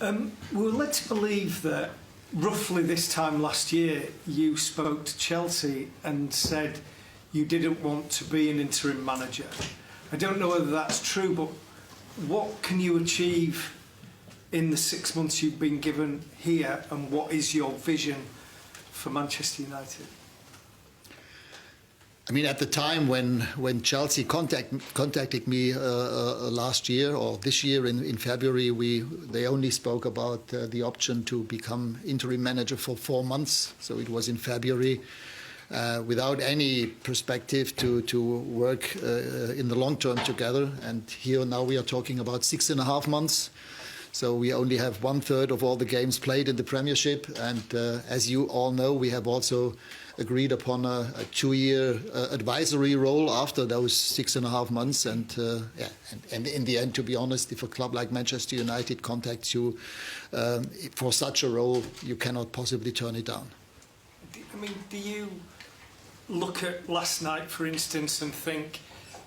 We were led to believe that roughly this time last year you spoke to Chelsea and said you didn't want to be an interim manager. I don't know whether that's true, but what can you achieve in the 6 months you've been given here, and what is your vision for Manchester United? I mean, at the time when Chelsea contacted me last year or this year in February, they only spoke about the option to become interim manager for 4 months. So it was in February, without any perspective to work in the long term together. And here now we are talking about 6.5 months. So we only have 1/3 of all the games played in the Premiership. And as you all know, we have also agreed upon a 2-year advisory role after those 6.5 months. And and in the end, to be honest, if a club like Manchester United contacts you for such a role, you cannot possibly turn it down. I mean, do you look at last night, for instance, and think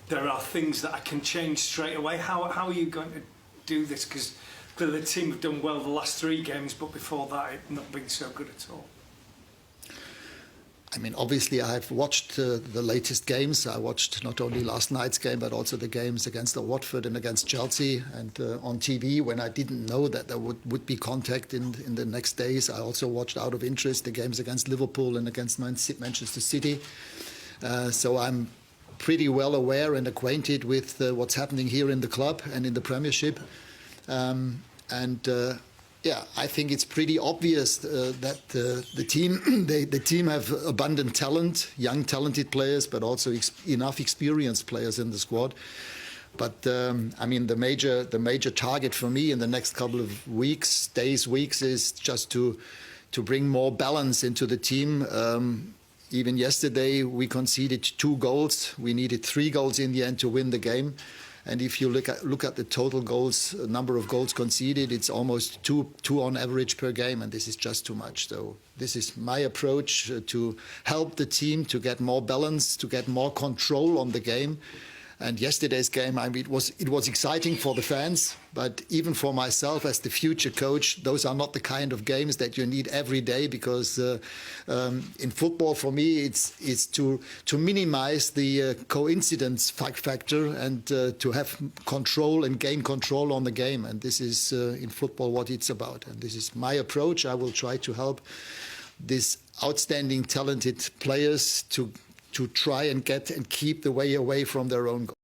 there are things that I can change straight away? How are you going to do this? Because the team have done well the last 3 games, but before that, it's not been so good at all. I mean, obviously, I've watched the latest games. I watched not only last night's game, but also the games against Watford and against Chelsea. And on TV, when I didn't know that there would be contact in the next days, I also watched out of interest the games against Liverpool and against Manchester City. So I'm pretty well aware and acquainted with what's happening here in the club and in the Premiership. I think it's pretty obvious that the team have abundant talent, young talented players, but also enough experienced players in the squad. But I mean, the major target for me in the next couple of weeks is just to bring more balance into the team. Even yesterday, we conceded 2 goals. We needed 3 goals in the end to win the game. And if you look at the total goals, number of goals conceded, it's almost two on average per game, and this is just too much. So this is my approach to help the team to get more balance, to get more control on the game. And yesterday's game, I mean, it was exciting for the fans, but even for myself as the future coach, those are not the kind of games that you need every day, because in football, for me, it's to minimize the coincidence factor and to have control and gain control on the game. And this is in football what it's about. And this is my approach. I will try to help these outstanding, talented players to try and get and keep the way away from their own goal.